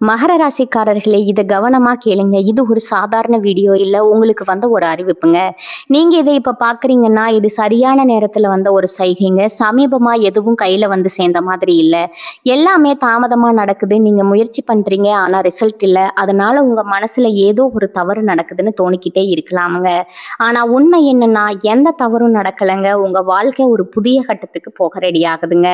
மகர ராசிக்காரர்களே, இதை கவனமா கேளுங்க. இது ஒரு சாதாரண வீடியோ இல்ல, உங்களுக்கு வந்த ஒரு அறிவிப்புங்க. நீங்க இதை இப்ப பாக்குறீங்கன்னா இது சரியான நேரத்துல வந்த ஒரு சைகைங்க. சமீபமா எதுவும் கையில வந்து சேர்ந்த மாதிரி இல்ல. எல்லாமே தாமதமா நடக்குது. நீங்க முயற்சி பண்றீங்க, ஆனா ரிசல்ட் இல்ல. அதனால உங்க மனசுல ஏதோ ஒரு தவறு நடக்குதுன்னு தோணிக்கிட்டே இருக்கலாமுங்க. ஆனா உண்மை என்னன்னா, எந்த தவறும் நடக்கலைங்க. உங்க வாழ்க்கை ஒரு புதிய கட்டத்துக்கு போக ரெடி ஆகுதுங்க.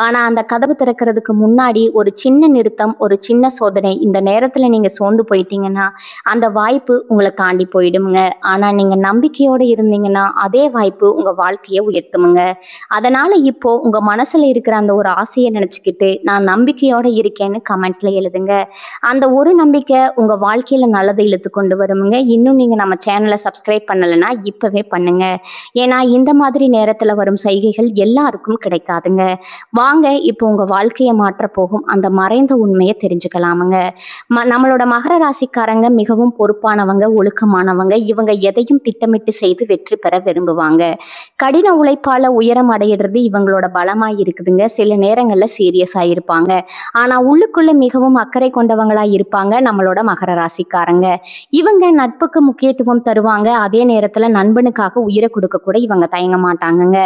ஆனா அந்த கதவு திறக்கிறதுக்கு முன்னாடி ஒரு சின்ன நிறுத்தம், ஒரு சின்ன சோதனை. இந்த நேரத்துல நீங்க சோர்ந்து போயிட்டீங்கன்னா அந்த வாய்ப்பு உங்களை தாண்டி போயிடுமுங்க. ஆனா நீங்க நம்பிக்கையோட இருந்தீங்கன்னா அதே வாய்ப்பு உங்க வாழ்க்கையை உயர்த்துமுங்க. அதனால இப்போ உங்க மனசுல இருக்கிற அந்த ஒரு ஆசையை நினைச்சுக்கிட்டு நான் நம்பிக்கையோட இருக்கேன்னு கமெண்ட்ல எழுதுங்க. அந்த ஒரு நம்பிக்கை உங்க வாழ்க்கையில நல்லதை இழுத்து கொண்டு வருமுங்க. இன்னும் நீங்க நம்ம சேனலை சப்ஸ்கிரைப் பண்ணலைன்னா இப்பவே பண்ணுங்க. ஏன்னா இந்த மாதிரி நேரத்துல வரும் சைகைகள் எல்லாருக்கும் கிடைக்காதுங்க. வாங்க இப்போ உங்க வாழ்க்கையை மாற்ற போகும் அந்த மறைந்த உண்மையை தெரிஞ்சுக்கலாமுங்க. நம்மளோட மகர ராசிக்காரங்க மிகவும் பொறுப்பானவங்க, ஒழுக்கமானவங்க. இவங்க எதையும் திட்டமிட்டு செய்து வெற்றி பெற விரும்புவாங்க. கடின உழைப்பால உயரம் அடையிறது இவங்களோட பலமா இருக்குதுங்க. சில நேரங்கள்ல சீரியஸா இருப்பாங்க. ஆனா உள்ளுக்குள்ள மிகவும் அக்கறை கொண்டவங்களா இருப்பாங்க நம்மளோட மகர ராசிக்காரங்க. இவங்க நட்புக்கு முக்கியத்துவம் தருவாங்க. அதே நேரத்துல நண்பனுக்காக உயிரை கொடுக்க கூட இவங்க தயங்க மாட்டாங்கங்க.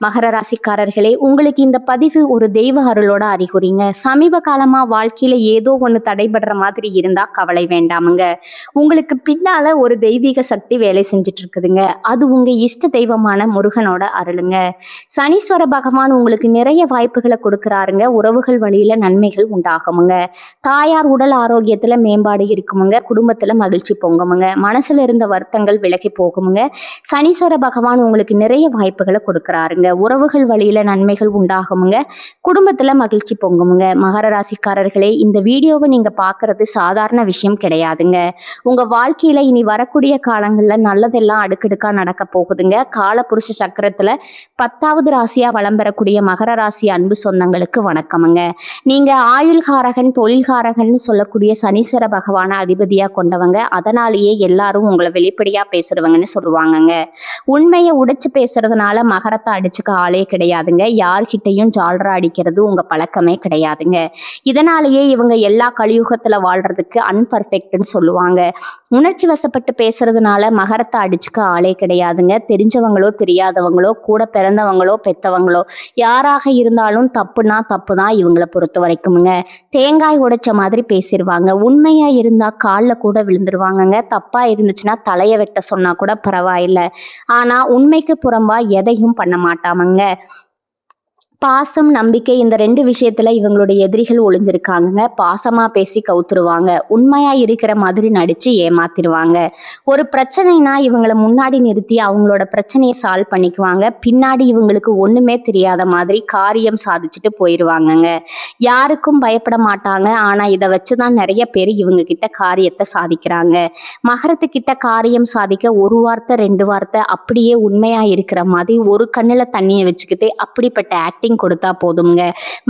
மகர ராசிக்காரர்களே, உங்களுக்கு இந்த பதிவு ஒரு தெய்வ அருளோட அறிகுறிங்க. சமீப காலமா வாழ்க்கையில ஏதோ ஒண்ணு தடைபடுற மாதிரி இருந்தா கவலை வேண்டாமுங்க. உங்களுக்கு பின்னால ஒரு தெய்வீக சக்தி வேலை செஞ்சுட்டு இருக்குதுங்க. அது உங்க இஷ்ட தெய்வமான முருகனோட அருளுங்க. சனீஸ்வர பகவான் உங்களுக்கு நிறைய வாய்ப்புகளை கொடுக்கிறாருங்க. உறவுகள் வழியில நன்மைகள் உண்டாகுமுங்க. தாயார் உடல் ஆரோக்கியத்துல மேம்பாடு இருக்குமுங்க. குடும்பத்துல மகிழ்ச்சி பொங்குமுங்க. மனசுல இருந்த வருத்தங்கள் விலகி போகுமுங்க. சனீஸ்வர பகவான் உங்களுக்கு நிறைய வாய்ப்புகளை கொடுக்கிறாருங்க. உறவுகள் வழியில நன்மைகள் உண்டாகுமுங்க. குடும்பத்துல மகிழ்ச்சி பொங்குமுங்க. மகர ராசிக்காரர்களே, இந்த வீடியோவை நீங்க பார்க்கறது சாதாரண விஷயம் கிடையாதுங்க. உங்க வாழ்க்கையில இனி வரக்கூடிய காலங்கள்ல நல்லதெல்லாம் அடுக்கடுக்கா நடக்க போகுதுங்க. காலபுருஷ சக்கரத்துல 10வது ராசியா வலம் பெறக்கூடிய மகர ராசி அன்பு சொந்தங்களுக்கு வணக்கமுங்க. நீங்க ஆயுள்காரகன், தொழில்காரகன் சொல்லக்கூடிய சனீஸ்வர பகவான அதிபதியா கொண்டவங்க. அதனாலேயே எல்லாரும் உங்களை வெளிப்படையா பேசுறவங்கன்னு சொல்லுவாங்கங்க. உண்மையை உடைச்சு பேசுறதுனால மகரத்தை அடிச்சுக்க ஆளே கிடையாதுங்க. யார்கிட்டையும் ஜால்ரா அடிக்கிறது உங்க பழக்கமே கிடையாதுங்க. இதனாலேயே இவங்க எல்லா கலியுகத்துல வாழ்றதுக்கு அன்பர்ஃபெக்ட்னு சொல்லுவாங்க. உணர்ச்சி வசப்பட்டு பேசுறதுனால மகரத்தை அடிச்சுக்க ஆளே கிடையாதுங்க. தெரிஞ்சவங்களோ தெரியாதவங்களோ, கூட பிறந்தவங்களோ பெத்தவங்களோ யாராக இருந்தாலும் தப்புனா தப்பு தான் இவங்களை பொறுத்த வரைக்குமுங்க. தேங்காய் உடைச்ச மாதிரி பேசிடுவாங்க. உண்மையா இருந்தா காலில் கூட விழுந்துருவாங்கங்க. தப்பா இருந்துச்சுன்னா தலையை வெட்ட சொன்னா கூட பரவாயில்லை. ஆனா உண்மைக்கு புறம்பா எதையும் பண்ண மாட்டாமங்க. பாசம், நம்பிக்கை இந்த 2 விஷயத்துல இவங்களுடைய எதிரிகள் ஒளிஞ்சிருக்காங்க. பாசமா பேசி கவுத்துருவாங்க. உண்மையா இருக்கிற மாதிரி நடிச்சு ஏமாத்திடுவாங்க. ஒரு பிரச்சனைனா இவங்களை முன்னாடி நிறுத்தி அவங்களோட பிரச்சனையை சால்வ் பண்ணிக்குவாங்க. பின்னாடி இவங்களுக்கு ஒண்ணுமே தெரியாத மாதிரி காரியம் சாதிச்சுட்டு போயிடுவாங்கங்க. யாருக்கும் பயப்பட மாட்டாங்க. ஆனா இதை வச்சுதான் நிறைய பேர் இவங்க கிட்ட காரியத்தை சாதிக்கிறாங்க. மகரத்துக்கிட்ட காரியம் சாதிக்க ஒரு வார்த்தை 2 வார்த்தை அப்படியே உண்மையா இருக்கிற மாதிரி ஒரு கண்ணுல தண்ணியை வச்சுக்கிட்டு அப்படிப்பட்ட ஆக்டிங் கொடுத்தா போதுங்க.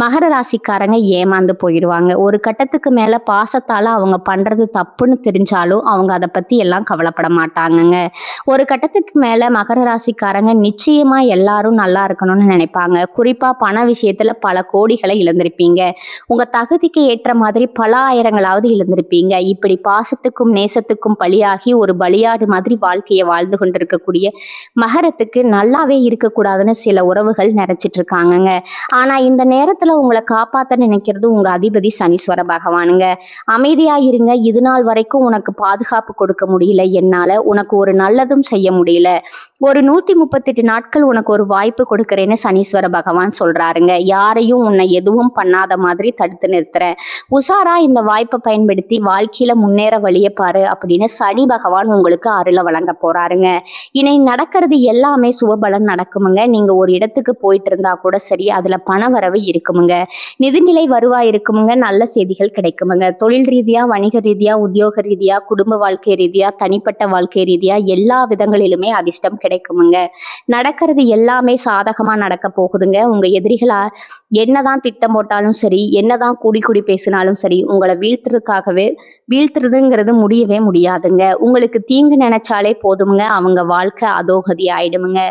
மகர ராசிக்காரங்க ஏமாந்து போயிடுவாங்க. ஒரு கட்டத்துக்கு மேல பாசத்தால அவங்க பண்றது தப்புன்னு தெரிஞ்சாலும் அவங்க அதை பத்தி எல்லாம் கவலைப்பட மாட்டாங்கங்க. ஒரு கட்டத்துக்கு மேல மகர ராசிக்காரங்க நிச்சயமா எல்லாரும் நல்லா இருக்கணும்னு நினைப்பாங்க. குறிப்பா பண விஷயத்துல பல கோடிகளை இழந்திருப்பீங்க. உங்க தகுதிக்கு ஏற்ற மாதிரி பல ஆயிரங்களாவது இழந்திருப்பீங்க. இப்படி பாசத்துக்கும் நேசத்துக்கும் பலியாகி ஒரு பலியாடு மாதிரி வாழ்க்கையை வாழ்ந்து கொண்டிருக்கக்கூடிய மகரத்துக்கு நல்லாவே இருக்கக்கூடாதுன்னு சில உறவுகள் நினைச்சிட்டு இருக்காங்க. ஆனா இந்த நேரத்துல உங்களை காப்பாத்த நினைக்கிறது உங்க அதிபதி சனீஸ்வர பகவானுங்க. அமைதியா இருங்க. இது நாள் வரைக்கும் உனக்கு பாதுகாப்பு கொடுக்க முடியல என்னால, உனக்கு ஒரு நல்லதும் செய்ய முடியல, ஒரு 138 நாட்கள் உனக்கு ஒரு வாய்ப்பு கொடுக்கறேன்னு சனீஸ்வர பகவான் சொல்றாருங்க. யாரையும் உன்னை எதுவும் பண்ணாத மாதிரி தடுத்து நிறுத்துறேன். உஷாரா இந்த வாய்ப்பை பயன்படுத்தி வாழ்க்கையில முன்னேற வழியை பாரு அப்படின்னு சனி பகவான் உங்களுக்கு அருளை வழங்க போறாருங்க. இனி நடக்கிறது எல்லாமே சுபபலன் நடக்குமுங்க. நீங்க ஒரு இடத்துக்கு போயிட்டு இருந்தா கூட சரி, அதுல பண வரவு இருக்குமுங்க. நிதிநிலை வருவாய் இருக்குமுங்க. நல்ல செய்திகள் கிடைக்குமுங்க. தொழில் ரீதியா, வணிக ரீதியா, உத்தியோக ரீதியா, குடும்ப வாழ்க்கை ரீதியா, தனிப்பட்ட வாழ்க்கை ரீதியா எல்லா விதங்களிலுமே அதிர்ஷ்டம் கிடைக்குமுங்க. நடக்கிறது எல்லாமே சாதகமா நடக்க போகுதுங்க. உங்க எதிரிகளா என்னதான் திட்டம் போட்டாலும் சரி, என்னதான் கூடி கூடி பேசினாலும் சரி, உங்களை வீழ்த்துறதுங்கிறது முடியவே முடியாதுங்க. உங்களுக்கு தீங்கு நினைச்சாலே போதுமுங்க, அவங்க வாழ்க்கை அதோகதி ஆயிடுமுங்க.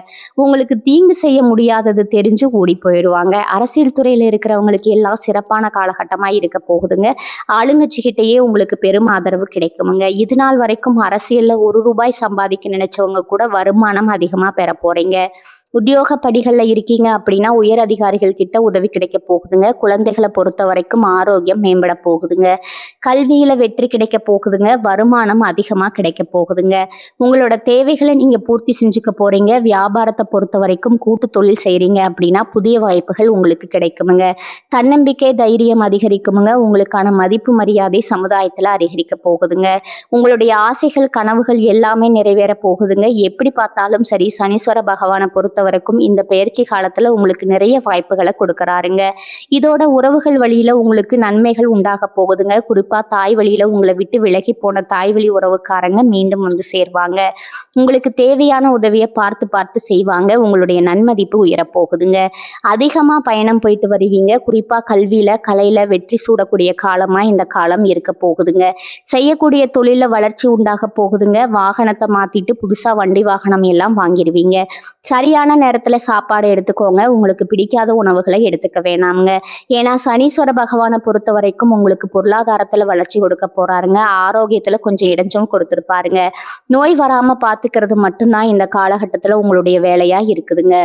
உங்களுக்கு தீங்கு செய்ய முடியாதது தெரிஞ்சு ஓடி போயிடும். போயிடுவாங்க. அரசியல் துறையில இருக்கிறவங்களுக்கு எல்லாம் சிறப்பான காலகட்டமா இருக்க போகுதுங்க. ஆளுங்கட்சிகிட்டயே உங்களுக்கு பெரும் ஆதரவு கிடைக்குமுங்க. இது நாள் வரைக்கும் அரசியல்ல ₹1 சம்பாதிக்க நினைச்சவங்க கூட வருமானம் அதிகமா பெற போறீங்க. உத்தியோக படிகள்ல இருக்கீங்க அப்படின்னா உயர் அதிகாரிகள் கிட்ட உதவி கிடைக்க போகுதுங்க. குழந்தைகளை பொறுத்த வரைக்கும் ஆரோக்கியம் மேம்பட போகுதுங்க. கல்வியில வெற்றி கிடைக்க போகுதுங்க. வருமானம் அதிகமா கிடைக்க போகுதுங்க. உங்களோட தேவைகளை நீங்க பூர்த்தி செஞ்சுக்க போறீங்க. வியாபாரத்தை பொறுத்த வரைக்கும் கூட்டு தொழில் செய்றீங்க அப்படின்னா புதிய வாய்ப்புகள் உங்களுக்கு கிடைக்குமுங்க. தன்னம்பிக்கை தைரியம் அதிகரிக்குமுங்க. உங்களுக்கான மதிப்பு மரியாதை சமுதாயத்துல அதிகரிக்க போகுதுங்க. உங்களுடைய ஆசைகள் கனவுகள் எல்லாமே நிறைவேற போகுதுங்க. எப்படி பார்த்தாலும் சரி சனீஸ்வர பகவானை பொறுத்த வரைக்கும் இந்த பெயர்ச்சி காலத்துல உங்களுக்கு நிறைய வாய்ப்புகளை கொடுக்கறாருங்க. இதோட உறவுகள் வழியில உங்களுக்கு நன்மைகள் உண்டாக போகுதுங்க. குறிப்பா தாய் வழியில உங்களை விட்டு விலகி போன தாய் வழி உறவுக்காரங்க மீண்டும் வந்து சேர்வாங்க. உங்களுக்கு தேவையான உதவியை பார்த்து பார்த்து செய்வாங்க. உங்களுடைய நன்மதிப்பு உயரப் போகுதுங்க. அதிகமா பயணம் போயிட்டு வருவீங்க. குறிப்பா கல்வியில கலையில வெற்றி சூடக்கூடிய காலமா இந்த காலம் இருக்க போகுதுங்க. செய்யக்கூடிய தொழில வளர்ச்சி உண்டாக போகுதுங்க. வாகனத்தை மாத்திட்டு புதுசா வண்டி வாகனம் எல்லாம் வாங்கிடுவீங்க. சரியான நேரத்துல சாப்பாடு எடுத்துக்கோங்க. உங்களுக்கு பிடிக்காத உணவுகளை எடுத்துக்க வேணாமுங்க. ஏன்னா சனீஸ்வர பகவானை பொறுத்த வரைக்கும் உங்களுக்கு பொருளாதாரத்துல வளர்ச்சி கொடுக்க போறாருங்க. ஆரோக்கியத்துல கொஞ்சம் இடைஞ்சம் கொடுத்துருப்பாருங்க. நோய் வராம பாத்துக்கிறது மட்டும்தான் இந்த காலகட்டத்துல உங்களுடைய வேலையா இருக்குதுங்க.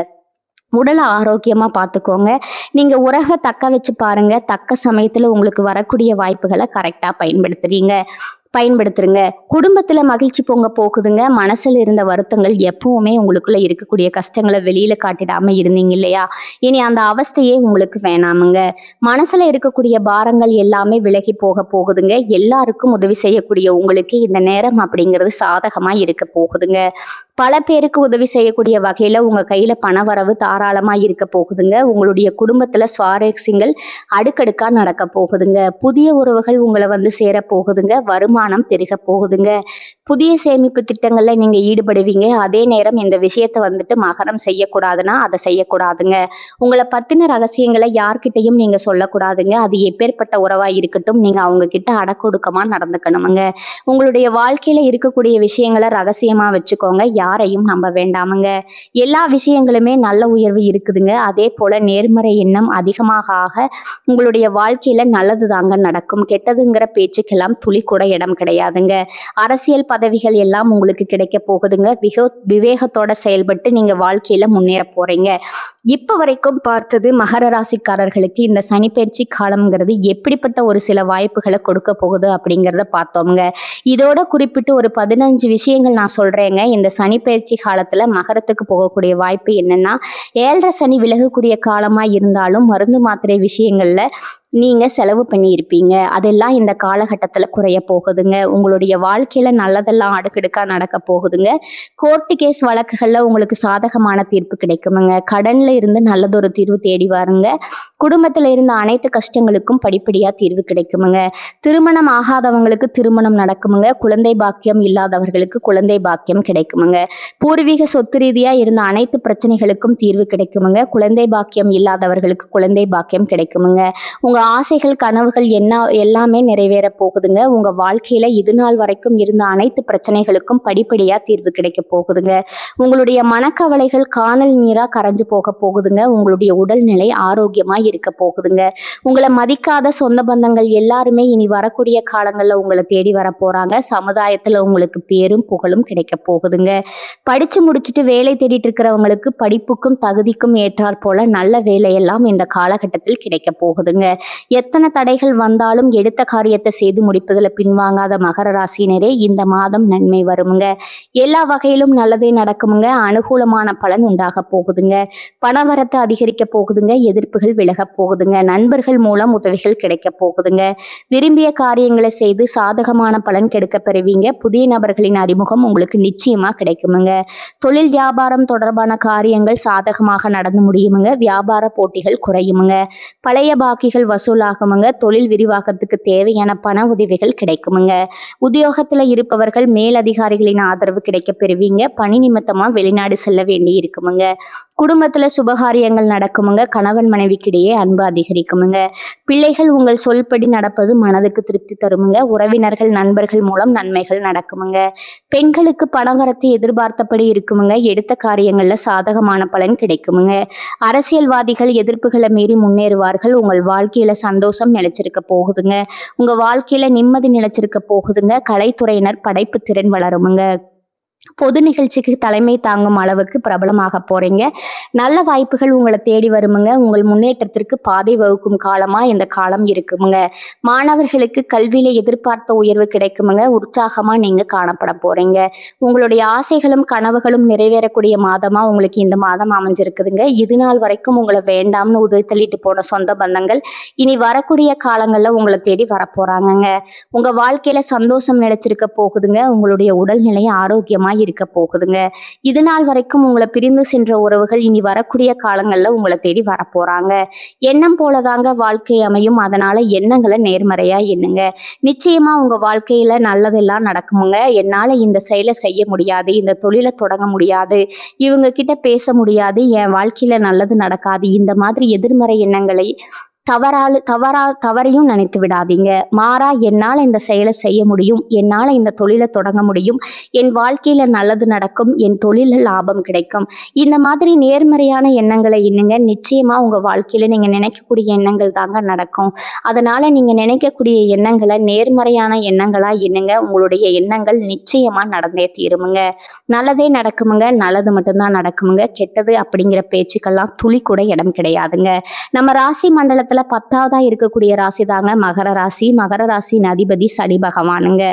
உடலை ஆரோக்கியமா பார்த்துக்கோங்க. நீங்க உறவை தக்க வச்சு பாருங்க. தக்க சமயத்துல உங்களுக்கு வரக்கூடிய வாய்ப்புகளை கரெக்டா பயன்படுத்துருங்க. குடும்பத்துல மகிழ்ச்சி பொங்க போகுதுங்க. மனசுல இருந்த வருத்தங்கள் எப்பவுமே உங்களுக்குள்ள இருக்கக்கூடிய கஷ்டங்களை வெளியில காட்டிடாம இருந்தீங்க இல்லையா? இனி அந்த அவஸ்தையே உங்களுக்கு வேணாமுங்க. மனசுல இருக்கக்கூடிய பாரங்கள் எல்லாமே விலகி போக போகுதுங்க. எல்லாருக்கும் உதவி செய்யக்கூடிய உங்களுக்கு இந்த நேரம் அப்படிங்கிறது சாதகமா இருக்க போகுதுங்க. பல பேருக்கு உதவி செய்யக்கூடிய வகையில உங்க கையில பணவரவு தாராளமா இருக்க போகுதுங்க. உங்களுடைய குடும்பத்துல சுவாரஸ்யங்கள் அடுக்கடுக்கா நடக்க போகுதுங்க. புதிய உறவுகள் உங்களை வந்து சேர போகுதுங்க. வருமானம் பெருக போகுதுங்க. புதிய சேமிப்பு திட்டங்கள்ல நீங்க ஈடுபடுவீங்க. அதே நேரம் இந்த விஷயத்த வந்துட்டு மகரம் செய்யக்கூடாதுன்னா அதை செய்யக்கூடாதுங்க. உங்களை பத்தின ரகசியங்களை யார்கிட்டையும் நீங்க சொல்லக்கூடாதுங்க. அது எப்பேற்பட்ட உறவா இருக்கட்டும், நீங்க அவங்க கிட்ட அடக்கொடுக்கமா நடந்துக்கணுமுங்க. உங்களுடைய வாழ்க்கையில இருக்கக்கூடிய விஷயங்களை ரகசியமா வச்சுக்கோங்க. யாரையும் நம்ப வேண்டாமுங்க. எல்லா விஷயங்களுமே நல்ல உயர்வு இருக்குதுங்க. அதே போல நேர்மறை எண்ணம் அதிகமாக ஆக உங்களுடைய வாழ்க்கையில நல்லது தாங்க நடக்கும். கெட்டதுங்கிற பேச்சுக்கெல்லாம் துளி கூட இடம் கிடையாதுங்க. அரசியல் பதவிகள் எல்லாம் உங்களுக்கு கிடைக்க போகுதுங்க. விவேகத்தோட செயல்பட்டு நீங்க வாழ்க்கையில முன்னேற போறீங்க. இப்ப வரைக்கும் பார்த்தது மகர ராசிக்காரர்களுக்கு இந்த சனிப்பெயர்ச்சி காலம்ங்கிறது எப்படிப்பட்ட ஒரு சில வாய்ப்புகளை கொடுக்க போகுது அப்படிங்கிறத பார்த்தோம்ங்க. இதோட குறிப்பிட்டு ஒரு 15 விஷயங்கள் நான் சொல்றேங்க. இந்த சனிப்பெயர்ச்சி காலத்துல மகரத்துக்கு போகக்கூடிய வாய்ப்பு என்னன்னா, 7.5 சனி விலகக்கூடிய காலமா இருந்தாலும் மருந்து மாத்திரை விஷயங்கள்ல நீங்க செலவு பண்ணி இருப்பீங்க. அதெல்லாம் இந்த காலகட்டத்துல குறைய போகுதுங்க. உங்களுடைய வாழ்க்கையில நல்லதெல்லாம் அடுக்கடுக்கா நடக்க போகுதுங்க. கோர்ட்டு கேஸ் வழக்குகள்ல உங்களுக்கு சாதகமான தீர்ப்பு கிடைக்குமுங்க. கடன்ல இருந்து நல்லதொரு தீர்வு தேடி வாருங்க. குடும்பத்துல இருந்த அனைத்து கஷ்டங்களுக்கும் படிப்படியா தீர்வு கிடைக்குமுங்க. திருமணம் ஆகாதவங்களுக்கு திருமணம் நடக்குமுங்க. குழந்தை பாக்கியம் இல்லாதவர்களுக்கு குழந்தை பாக்கியம் கிடைக்குமுங்க. பூர்வீக சொத்து ரீதியா இருந்த அனைத்து பிரச்சனைகளுக்கும் தீர்வு கிடைக்குமுங்க. குழந்தை பாக்கியம் இல்லாதவர்களுக்கு குழந்தை பாக்கியம் கிடைக்குமுங்க. உங்க ஆசைகள் கனவுகள் எல்லாமே நிறைவேற போகுதுங்க. உங்க வாழ்க்கையில இது நாள் வரைக்கும் இருந்த அனைத்து பிரச்சனைகளுக்கும் படிப்படியா தீர்வு கிடைக்க போகுதுங்க. உங்களுடைய மனக்கவலைகள் காணல் நீரா கரைஞ்சு போக போகுதுங்க. உங்களுடைய உடல்நிலை ஆரோக்கியமா இருக்க போகுதுங்க. உங்களை மதிக்காத சொந்த பந்தங்கள் எல்லாருமே இனி வரக்கூடிய காலங்கள்ல உங்களை தேடி வர போறாங்க. சமுதாயத்துல உங்களுக்கு பேரும் புகழும் கிடைக்க போகுதுங்க. படிச்சு முடிச்சுட்டு வேலை தேடிட்டு இருக்கிறவங்களுக்கு படிப்புக்கும் தகுதிக்கும் ஏற்றாற் போல நல்ல வேலையெல்லாம் இந்த காலகட்டத்தில் கிடைக்க போகுதுங்க. எத்தனை தடைகள் வந்தாலும் எடுத்த காரியத்தை செய்து முடிப்பதில் பின்வாங்காத மகர ராசினரே இந்த மாதம் நன்மை வருமுங்க. எல்லா வகையிலும் நல்லதே நடக்குமுங்க. அனுகூலமான பலன் உண்டாக போகுதுங்க. பணவரத்து அதிகரிக்க போகுதுங்க. எதிர்ப்புகள் விலக போகுதுங்க. நண்பர்கள் மூலம் உதவிகள் கிடைக்க போகுதுங்க. விரும்பிய காரியங்களை செய்து சாதகமான பலன் கிடைக்க பெறுவீங்க. புதிய நபர்களின் அறிமுகம் உங்களுக்கு நிச்சயமா கிடைக்குமுங்க. தொழில் வியாபாரம் தொடர்பான காரியங்கள் சாதகமாக நடந்து முடியுமுங்க. வியாபார போட்டிகள் குறையுமுங்க. பழைய பாக்கிகள் வசூலாகுமுங்க. தொழில் விரிவாக்கத்துக்கு தேவையான பண உதவிகள் கிடைக்குமுங்க. உத்தியோகத்துல இருப்பவர்கள் மேலதிகாரிகளின் ஆதரவு கிடைக்க பெறுவீங்க. பணி நிமித்தமா வெளிநாடு செல்ல வேண்டி இருக்குமுங்க. குடும்பத்துல சுபகாரியங்கள் நடக்குமுங்க. கணவன் மனைவிக்கிடையே அன்பு அதிகரிக்குமுங்க. பிள்ளைகள் உங்கள் சொல்படி நடப்பது மனதுக்கு திருப்தி தருமுங்க. உறவினர்கள் நண்பர்கள் மூலம் நன்மைகள் நடக்குமுங்க. பெண்களுக்கு பணவரத்து எதிர்பார்த்தபடி இருக்குமுங்க. எடுத்த காரியங்கள்ல சாதகமான பலன் கிடைக்குமுங்க. அரசியல்வாதிகள் எதிர்ப்புகளை மீறி முன்னேறுவார்கள். உங்கள் வாழ்க்கையில சந்தோஷம் நிலைச்சிருக்க போகுதுங்க. உங்க வாழ்க்கையில நிம்மதி நிலைச்சிருக்க போகுதுங்க. கலைத்துறையினர் படைப்பு திறன் வளருமுங்க. பொது நிகழ்ச்சிக்கு தலைமை தாங்கும் அளவுக்கு பிரபலமாக போறீங்க. நல்ல வாய்ப்புகள் உங்களை தேடி வருமுங்க. உங்கள் முன்னேற்றத்திற்கு பாதை வகுக்கும் காலமா இந்த காலம் இருக்குமுங்க. மாணவர்களுக்கு கல்வியில எதிர்பார்த்த உயர்வு கிடைக்குமுங்க. உற்சாகமா நீங்க காணப்பட போறீங்க. உங்களுடைய ஆசைகளும் கனவுகளும் நிறைவேறக்கூடிய மாதமா உங்களுக்கு இந்த மாதம் அமைஞ்சிருக்குதுங்க. இது நாள் வரைக்கும் உங்களை வேண்டாம்னு உதவி போன சொந்த பந்தங்கள் இனி வரக்கூடிய காலங்கள்ல உங்களை தேடி வரப்போறாங்கங்க. உங்க வாழ்க்கையில சந்தோஷம் நிலைச்சிருக்க போகுதுங்க. உங்களுடைய உடல்நிலை ஆரோக்கியமா இருக்க போகுதுங்க. இது நாள் வரைக்கும் உங்களை பிரிந்து சென்ற உறவுகள் இனி வரக்கூடிய காலங்கள்ல உங்களை தேடி வரப்போறாங்க. எண்ணம் போலதாங்க வாழ்க்கை அமையும். அதனால எண்ணங்களை நேர்மறையா எண்ணுங்க. நிச்சயமா உங்க வாழ்க்கையில நல்லதெல்லாம் நடக்குமுங்க. என்னால இந்த செயலை செய்ய முடியாது, இந்த தொழிலை தொடங்க முடியாது, இவங்க கிட்ட பேச முடியாது, என் வாழ்க்கையில நல்லது நடக்காது, இந்த மாதிரி எதிர்மறை எண்ணங்களை தவறையும் நினைத்து விடாதீங்க. மாறா என்னால இந்த செயலை செய்ய முடியும், என்னால இந்த தொழிலை தொடங்க முடியும், என் வாழ்க்கையில நல்லது நடக்கும், என் தொழில லாபம் கிடைக்கும், இந்த மாதிரி நேர்மறையான எண்ணங்களை எண்ணுங்க. நிச்சயமா உங்க வாழ்க்கையில நீங்க நினைக்கக்கூடிய எண்ணங்கள் தாங்க நடக்கும். அதனால நீங்க நினைக்கக்கூடிய எண்ணங்களை நேர்மறையான எண்ணங்களா எண்ணுங்க. உங்களுடைய எண்ணங்கள் நிச்சயமா நடந்தே தீருமுங்க. நல்லதே நடக்குமுங்க. நல்லது மட்டும்தான் நடக்குமுங்க. கெட்டது அப்படிங்கிற பேச்சுக்கெல்லாம் துளி கூட இடம் கிடையாதுங்க. நம்ம ராசி மண்டலத்துல 10ஆவதா இருக்கக்கூடிய ராசி தாங்க மகர ராசி. மகர ராசியின் அதிபதி சனி பகவானுங்க.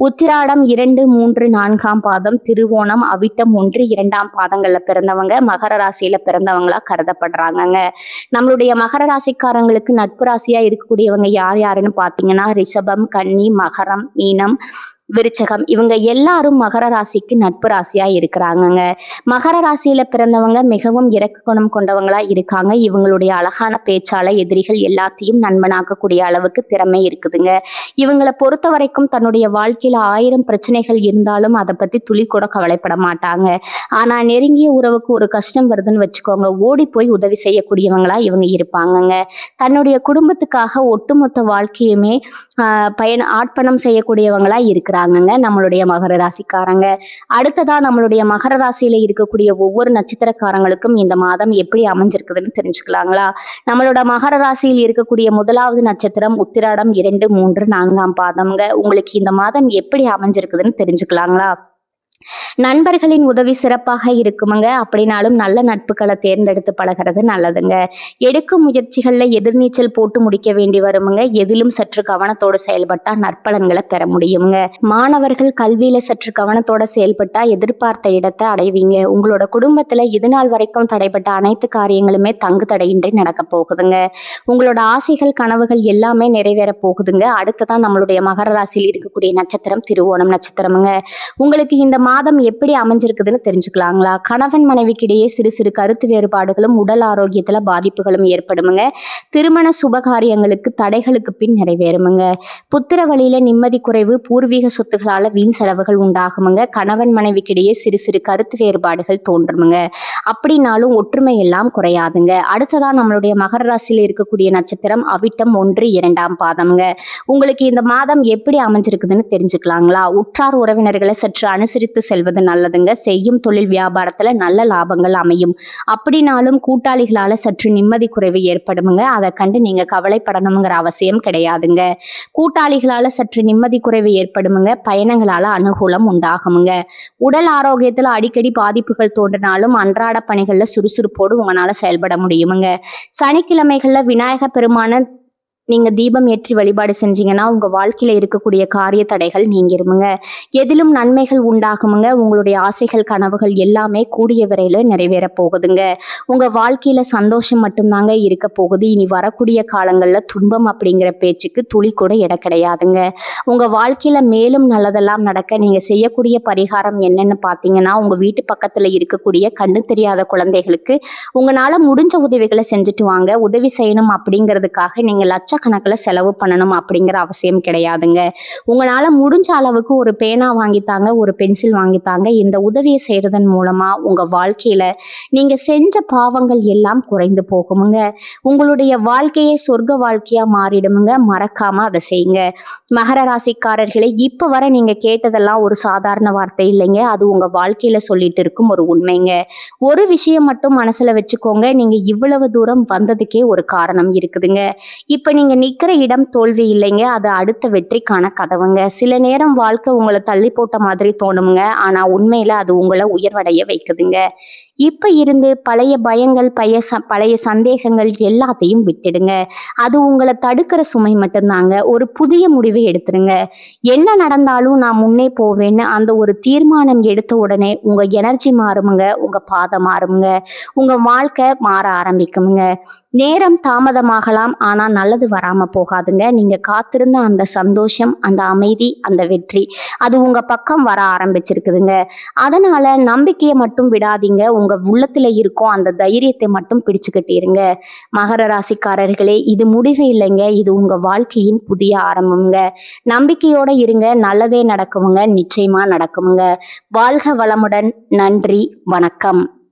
உத்திராடம் 2, 3, 4ஆம் பாதம், திருவோணம், அவிட்டம் 1, 2ஆம் பாதங்கள்ல பிறந்தவங்க மகர ராசியில பிறந்தவங்களா கருதப்படுறாங்கங்க. நம்மளுடைய மகர ராசிக்காரங்களுக்கு நட்பு ராசியா இருக்கக்கூடியவங்க யார் யாருன்னு பாத்தீங்கன்னா ரிஷபம், கன்னி, மகரம், மீனம், விருச்சகம், இவங்க எல்லாரும் மகர ராசிக்கு நட்பு ராசியா இருக்கிறாங்கங்க. மகர ராசியில பிறந்தவங்க மிகவும் இரக்க குணம் கொண்டவங்களா இருக்காங்க. இவங்களுடைய அழகான பேச்சால எதிரிகள் எல்லாத்தையும் நண்பனாக்கக்கூடிய அளவுக்கு திறமை இருக்குதுங்க. இவங்களை பொறுத்த வரைக்கும் தன்னுடைய வாழ்க்கையில 1000 பிரச்சனைகள் இருந்தாலும் அதை பத்தி துளி கூட கவலைப்பட மாட்டாங்க. ஆனா நெருங்கிய உறவுக்கு ஒரு கஷ்டம் வருதுன்னு வச்சுக்கோங்க, ஓடி போய் உதவி செய்யக்கூடியவங்களா இவங்க இருப்பாங்கங்க. தன்னுடைய குடும்பத்துக்காக ஒட்டுமொத்த வாழ்க்கையுமே ஆட்பணம் செய்யக்கூடியவங்களா இருக்கிறாங்க நம்மளுடைய மகர ராசிக்காரங்க. அடுத்ததா நம்மளுடைய மகர ராசியில இருக்கக்கூடிய ஒவ்வொரு நட்சத்திரக்காரங்களுக்கும் இந்த மாதம் எப்படி அமைஞ்சிருக்குதுன்னு தெரிஞ்சுக்கலாங்களா? நம்மளோட மகர ராசியில் இருக்கக்கூடிய முதலாவது நட்சத்திரம் உத்திராடம் 2, 3, 4ஆம் பாதம்ங்க. உங்களுக்கு இந்த மாதம் எப்படி அமைஞ்சிருக்குதுன்னு தெரிஞ்சுக்கலாங்களா? நண்பர்களின் உதவி சிறப்பாக இருக்குமுங்க. அப்படின்னாலும் நல்ல நட்புகளை தேர்ந்தெடுத்து பழகிறது நல்லதுங்க. எடுக்கும் முயற்சிகள்ல எதிர்நீச்சல் போட்டு முடிக்க வேண்டி வருமுங்க. எதிலும் சற்று கவனத்தோடு செயல்பட்டா நற்பலன்களை பெற முடியுங்க. மாணவர்கள் கல்வியில சற்று கவனத்தோட செயல்பட்டா எதிர்பார்த்த இடத்தை அடைவீங்க. உங்களோட குடும்பத்துல இது நாள் வரைக்கும் தடைப்பட்ட அனைத்து காரியங்களுமே தங்கு தடையின்றி நடக்க போகுதுங்க. உங்களோட ஆசைகள் கனவுகள் எல்லாமே நிறைவேற போகுதுங்க. அடுத்ததான் நம்மளுடைய மகர ராசியில் இருக்கக்கூடிய நட்சத்திரம் திருவோணம் நட்சத்திரமுங்க. உங்களுக்கு இந்த மாதம் எப்படி அமைஞ்சிருக்குதுன்னு தெரிஞ்சுக்கலாங்களா? கணவன் மனைவிக்கிடையே சிறு சிறு கருத்து வேறுபாடுகளும் உடல் ஆரோக்கியத்துல பாதிப்புகளும் ஏற்படுமுங்க. திருமண சுபகாரியங்களுக்கு தடைகளுக்கு பின் நிறைவேறுமுங்க. புத்திர வழியில நிம்மதி குறைவு, பூர்வீக சொத்துகளால வீண் செலவுகள் உண்டாகுமுங்க. கணவன் மனைவிக்கிடையே சிறு சிறு கருத்து வேறுபாடுகள் தோன்றுமுங்க. அப்படின்னாலும் ஒற்றுமை எல்லாம் குறையாதுங்க. அடுத்ததான் நம்மளுடைய மகர ராசியில இருக்கக்கூடிய நட்சத்திரம் அவிட்டம் 1, 2ஆம் பாதம்ங்க. உங்களுக்கு இந்த மாதம் எப்படி அமைஞ்சிருக்குதுன்னு தெரிஞ்சுக்கலாங்களா? உற்றார் உறவினர்களை சற்று அனுசரித்து செல்வது நல்லதுங்க. செய்யும் தொழில் வியாபாரத்துல நல்ல லாபங்கள் அமையும். அப்படின்னாலும் கூட்டாளிகளால சற்று நிம்மதி குறைவு ஏற்படுமுங்க. அதை கண்டு நீங்க கவலைப்படணுங்கிற அவசியம் கிடையாதுங்க. கூட்டாளிகளால சற்று நிம்மதி குறைவு ஏற்படுமுங்க. பயணங்களால அனுகூலம் உண்டாகுமுங்க. உடல் ஆரோக்கியத்துல அடிக்கடி பாதிப்புகள் தோன்றினாலும் அன்றாட பணிகள்ல சுறுசுறுப்போடு உங்களால செயல்பட முடியுமுங்க. சனிக்கிழமைகள்ல விநாயக பெருமான நீங்க தீபம் ஏற்றி வழிபாடு செஞ்சீங்கன்னா உங்க வாழ்க்கையில இருக்கக்கூடிய காரிய தடைகள் நீங்கிருமுங்க. எதிலும் நன்மைகள் உண்டாகுமுங்க. உங்களுடைய ஆசைகள் கனவுகள் எல்லாமே கூடிய விரைவில் நிறைவேற போகுதுங்க. உங்க வாழ்க்கையில சந்தோஷம் மட்டும்தாங்க இருக்க போகுது. இனி வரக்கூடிய காலங்கள்ல துன்பம் அப்படிங்கிற பேச்சுக்கு துளி கூட இடம் கிடையாதுங்க. உங்க வாழ்க்கையில மேலும் நல்லதெல்லாம் நடக்க நீங்க செய்யக்கூடிய பரிகாரம் என்னன்னு பாத்தீங்கன்னா, உங்க வீட்டு பக்கத்துல இருக்கக்கூடிய கண்ணு தெரியாத குழந்தைகளுக்கு உங்களால முடிஞ்ச உதவிகளை செஞ்சுட்டு வாங்க. உதவி செய்யணும் அப்படிங்கிறதுக்காக நீங்க லட்ச லட்சக்கணக்கில் செலவு பண்ணணும் அப்படிங்கிற அவசியம் கிடையாதுங்க. உங்களால் முடிஞ்ச அளவுக்கு ஒரு பேனா வாங்கித்தாங்க, ஒரு பென்சில் வாங்கித்தாங்க. இந்த உதவியை செய்கிறதன் மூலமாக உங்கள் வாழ்க்கையில் நீங்கள் செஞ்ச பாவங்கள் எல்லாம் குறைந்து போகுமுங்க. உங்களுடைய வாழ்க்கையை சொர்க்க வாழ்க்கையாக மாறிடுமுங்க. மறக்காமல் அதை செய்யுங்க. மகர ராசிக்காரர்களே, இப்போ வர நீங்கள் கேட்டதெல்லாம் ஒரு சாதாரண வார்த்தை இல்லைங்க. அது உங்கள் வாழ்க்கையில் சொல்லிட்டு இருக்கும் ஒரு உண்மைங்க. ஒரு விஷயம் மட்டும் மனசில் வச்சுக்கோங்க. நீங்கள் இவ்வளவு தூரம் வந்ததுக்கே ஒரு காரணம் இருக்குதுங்க. இப்போ நீங்கள் நிற்கிற இடம் தோல்வி இல்லைங்க. அது அடுத்த வெற்றிக்கான கதவுங்க. சில நேரம் வாழ்க்கை உங்களை தள்ளி போட்ட மாதிரி தோணுங்க. ஆனால் உண்மையில் அது உங்களை உயர்வடைய வைக்குதுங்க. இப்போ இருந்து பழைய பயங்கள், பழைய சந்தேகங்கள் எல்லாத்தையும் விட்டுடுங்க. அது உங்களை தடுக்கிற சுமை மட்டும்தாங்க. ஒரு புதிய முடிவை எடுத்துருங்க. என்ன நடந்தாலும் நான் முன்னே போவேன்னு அந்த ஒரு தீர்மானம் எடுத்த உடனே உங்கள் எனர்ஜி மாறுமுங்க, உங்கள் பாதை மாறுமுங்க, உங்கள் வாழ்க்கை மாற ஆரம்பிக்குமுங்க. நேரம் தாமதமாகலாம், ஆனால் நல்லது வராமல் போகாதுங்க. நீங்கள் காத்திருந்த அந்த சந்தோஷம், அந்த அமைதி, அந்த வெற்றி அது உங்கள் பக்கம் வர ஆரம்பிச்சிருக்குதுங்க. அதனால் நம்பிக்கையை மட்டும் விடாதீங்க. உங்கள் உள்ளத்தில் இருக்கும் அந்த தைரியத்தை மட்டும் பிடிச்சுக்கிட்டு இருங்க. மகர ராசிக்காரர்களே, இது முடிவு இல்லைங்க. இது உங்கள் வாழ்க்கையின் புதிய ஆரம்பம்ங்க. நம்பிக்கையோடு இருங்க. நல்லதே நடக்குமுங்க. நிச்சயமாக நடக்குமுங்க. வாழ்க வளமுடன். நன்றி. வணக்கம்.